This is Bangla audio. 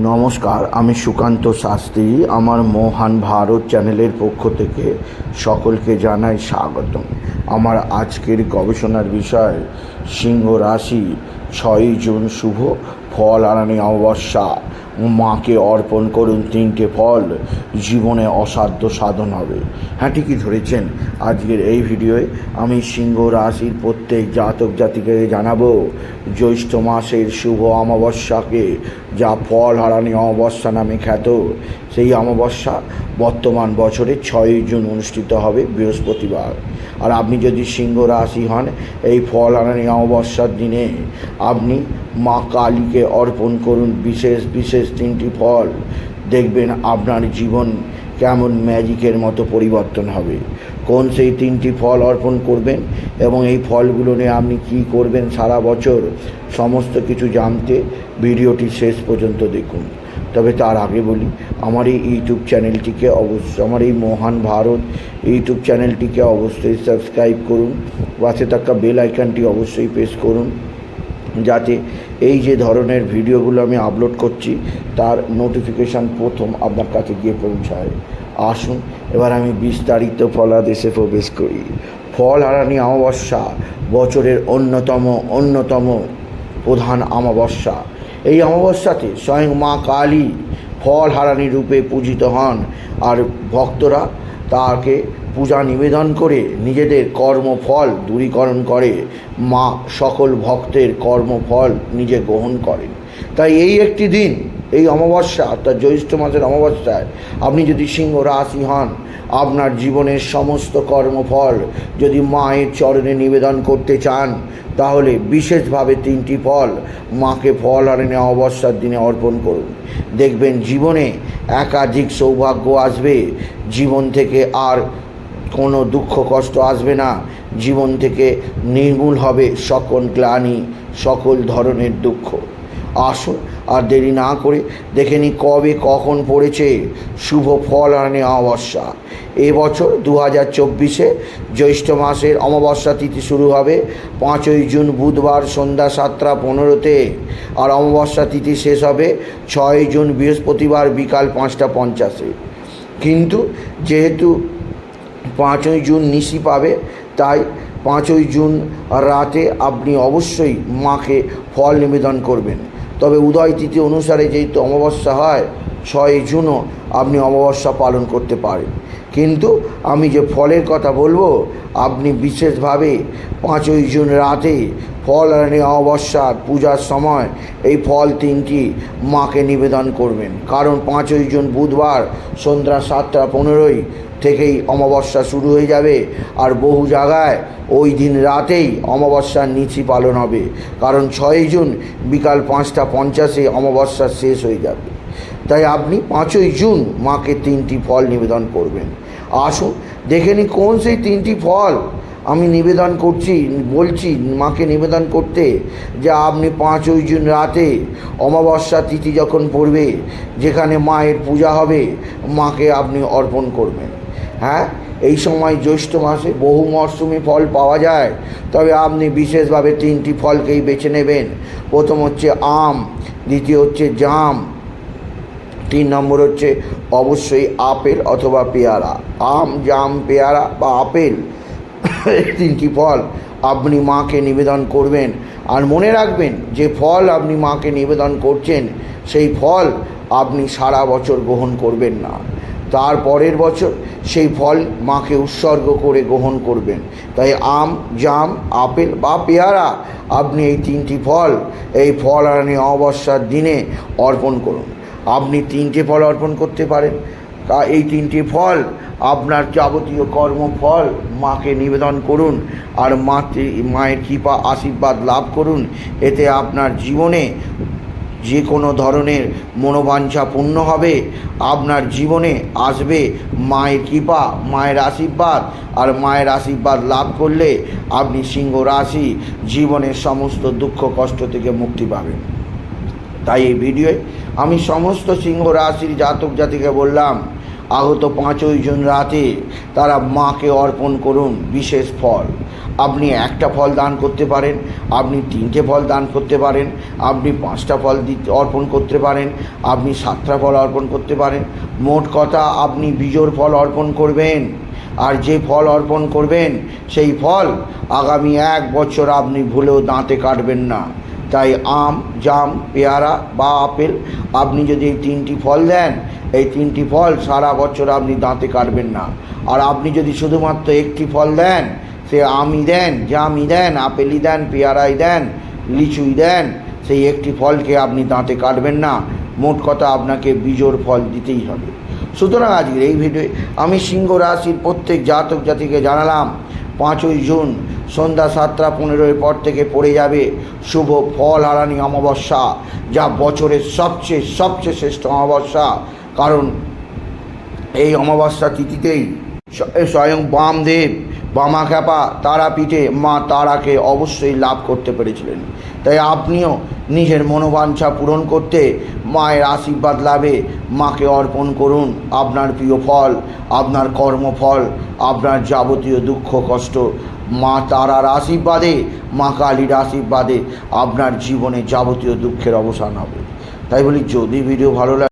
নমস্কার, আমি সুকান্ত শাস্ত্রী। আমার মহান ভারত চ্যানেলের পক্ষ থেকে সকলকে জানাই স্বাগতম। আমার আজকের গবেষণার বিষয় সিংহ রাশি 6ই জুন শুভ ফল আনানি অমাবস্যা। মাকে অর্পণ করুন 3টে ফল, জীবনে অসাধ্য সাধন হবে। হ্যাঁ, ঠিকই ধরেছেন। আজকের এই ভিডিওয়ে আমি সিংহ রাশির প্রত্যেক জাতক জাতিকে জানাবো জ্যৈষ্ঠ মাসের শুভ অমাবস্যাকে, যা ফল হারানি অমাবস্যা নামে খ্যাত, সেই অমাবস্যা বর্তমান বছরের 6ই জুন অনুষ্ঠিত হবে বৃহস্পতিবার। আর আপনি যদি সিংহ রাশি হন, এই ফল হারানি অমাবস্যার দিনে আপনি মা কালীকে অর্পণ করুন বিশেষ বিশেষ 3টি ফল। দেখবেন আপনার জীবন কেমন ম্যাজিকের মতো পরিবর্তন হবে। কোন সেই 3টি ফল অর্পণ করবেন এবং এই ফলগুলো নিয়ে আপনি কী করবেন সারা বছর, সমস্ত কিছু জানতে ভিডিওটি শেষ পর্যন্ত দেখুন। তবে তার আগে বলি, আমার এই ইউটিউব চ্যানেলটিকে অবশ্যই, আমার এই মহান ভারত ইউটিউব চ্যানেলটিকে অবশ্যই সাবস্ক্রাইব করুন। পাশে থাকা বেল আইকনটি অবশ্যই প্রেস করুন, যাতে এই যে ধরনের ভিডিওগুলো আমি আপলোড করছি তার নোটিফিকেশান প্রথম আপনার কাছে গিয়ে পৌঁছায়। আসুন এবার আমি বিস্তারিত ফলাদেশে প্রবেশ করি। ফল হারানি অমাবস্যা বছরের অন্যতম প্রধান অমাবস্যা। এই অমাবস্যাতে স্বয়ং মা কালী ফল হারানি রূপে পূজিত হন, আর ভক্তরা তাকে পূজা নিবেদন করে নিজেদের কর্মফল দূরীকরণ করে। মা সকল ভক্তের কর্মফল নিজে গ্রহণ করেন। তাই এই একটি দিন, এই অমাবস্যা অর্থাৎ জ্যৈষ্ঠ মাসের অমাবস্যায় আপনি যদি সিংহ রাশি হন, আপনার জীবনের সমস্ত কর্মফল যদি মায়ের চরণে নিবেদন করতে চান, তাহলে বিশেষভাবে 3টি ফল মাকে ফল হারানি অমাবস্যার দিনে অর্পণ করুন। দেখবেন জীবনে একাধিক সৌভাগ্য আসবে, জীবন থেকে আর কোনো দুঃখ কষ্ট আসবে না, জীবন থেকে নির্মূল হবে সকল গ্লানি, সকল ধরনের দুঃখ। আসুন আর দেরি না করে দেখে নিই কবে কখন পড়েছে শুভ ফল হারানি অমাবস্যা। এবছর 2024-এ জ্যৈষ্ঠ মাসের অমাবস্যা তিথি শুরু হবে 5ই জুন বুধবার সন্ধ্যা 7টা 15-তে, আর অমাবস্যা তিথি শেষ হবে 6ই জুন বৃহস্পতিবার বিকাল 5টা 50-এ। কিন্তু যেহেতু 5ই জুন নিশি পাবে, তাই 5ই জুন রাতে আপনি অবশ্যই মাকে ফল নিবেদন করবেন। তবে উদয় তিথি অনুসারে যেহেতু অমাবস্যা হয়, 6ই জুনও আপনি অমাবস্যা পালন করতে পারেন। কিন্তু আমি যে ফলের কথা বলবো, আপনি বিশেষভাবে 5ই জুন রাতে ফল হারানি অমাবস্যার পূজার সময় এই ফল 3টি মাকে নিবেদন করবেন। কারণ 5ই জুন বুধবার সন্ধ্যা 7টা 15 থেকেই অমাবস্যা শুরু হয়ে যাবে, আর বহু জায়গায় ওই দিন রাতেই অমাবস্যার নিশি পালন হবে। কারণ 6ই জুন বিকাল 5টা 50-এ অমাবস্যা শেষ হয়ে যাবে। তাই আপনি 5ই জুন মাকে 3টি ফল নিবেদন করবেন। আসুন দেখে নিই কোন সেই 3টি ফল আমি নিবেদন বলছি মাকে নিবেদন করতে, যে আপনি 5ই জুন রাতে অমাবস্যা তিথি যখন পড়বে, যেখানে মায়ের পূজা হবে, মাকে আপনি অর্পণ করবেন। হ্যাঁ, এই সময় জ্যৈষ্ঠ মাসে বহু মরশুমি ফল পাওয়া যায়, তবে আপনি বিশেষভাবে 3টি ফলকেই বেছে নেবেন। প্রথম হচ্ছে আম, দ্বিতীয় হচ্ছে জাম, 3 নম্বর হচ্ছে অবশ্যই আপেল অথবা পেয়ারা। আম, জাম, পেয়ারা বা আপেল, এই 3টি ফল আপনি মাকে নিবেদন করবেন। আর মনে রাখবেন, যে ফল আপনি মাকে নিবেদন করছেন সেই ফল আপনি সারা বছর গ্রহণ করবেন না, তার পরের বছর সেই ফল মাকে উৎসর্গ করে গ্রহণ করবেন। তাই আম, জাম, আপেল বা পেয়ারা আপনি এই 3টি ফল এই ফল হারানি অমাবস্যার দিনে অর্পণ করুন। আপনি 3টে ফল অর্পণ করতে পারেন। এই 3টি ফল আপনার যাবতীয় কর্মফল মাকে নিবেদন করুন, আর মায়ের কৃপা আশীর্বাদ লাভ করুন। এতে আপনার জীবনে যে কোনো ধরনের মনোবাঞ্ছা পূর্ণ হবে, আপনার জীবনে আসবে মায়ের কৃপা, মায়ের আশীর্বাদ। আর মায়ের আশীর্বাদ লাভ করলে আপনি সিংহ রাশি জীবনের সমস্ত দুঃখ কষ্ট থেকে মুক্তি পাবেন। তাই এই ভিডিওয় আমি সমস্ত সিংহ রাশির জাতক জাতিকে বললাম, আগত 5ই জুন রাতে তারা মাকে অর্পণ করুন বিশেষ ফল। আপনি একটা ফল দান করতে পারেন, আপনি 3টে ফল দান করতে পারেন, আপনি 5টা ফল অর্পণ করতে পারেন, আপনি 7টা ফল অর্পণ করতে পারেন। মোট কথা আপনি বিজোড় ফল অর্পণ করবেন, আর যে ফল অর্পণ করবেন সেই ফল আগামী 1 বছর আপনি ভুলেও দাঁতে কাটবেন না। তাই আম, জাম, পেয়ারা বা আপেল আপনি যদি এই 3টি ফল দেন, এই 3টি ফল সারা বছর আপনি দাঁতে কাটবেন না। আর আপনি যদি শুধুমাত্র একটি ফল দেন, সে আমই দেন, জামই দেন, আপেলই দেন, পেয়ারাই দেন, লিচুই দেন, সেই একটি ফলকে আপনি দাঁতে কাটবেন না। মোট কথা আপনাকে বিজোড় ফল দিতেই হবে। সুতরাং আজকের এই ভিডিওয়ে আমি সিংহ রাশির প্রত্যেক জাতক জাতিকে জানালাম 5ই জুন সন্ধ্যা 7টা 15 পর থেকে পড়ে যাবে শুভ ফল হারানি অমাবস্যা, যা বছরের সবচেয়ে শ্রেষ্ঠ অমাবস্যা। কারণ এই অমাবস্যা তিথিতেই স্বয়ং বামদেব বামাখ্যাপা তারাপীঠে মা তারাকে অবশ্যই লাভ করতে পেরেছিলেন। তাই আপনিও নিজের মনোবাঞ্ছা পূরণ করতে মায়ের আশীর্বাদ লাভে মাকে অর্পণ করুন আপনার প্রিয় ফল, আপনার কর্মফল, আপনার যাবতীয় দুঃখ কষ্ট। মা তারার আশীর্বাদে, মা কালীর আশীর্বাদে আপনার জীবনে যাবতীয় দুঃখের অবসান হবে। তাই বলি, যদি ভিডিও ভালো লাগে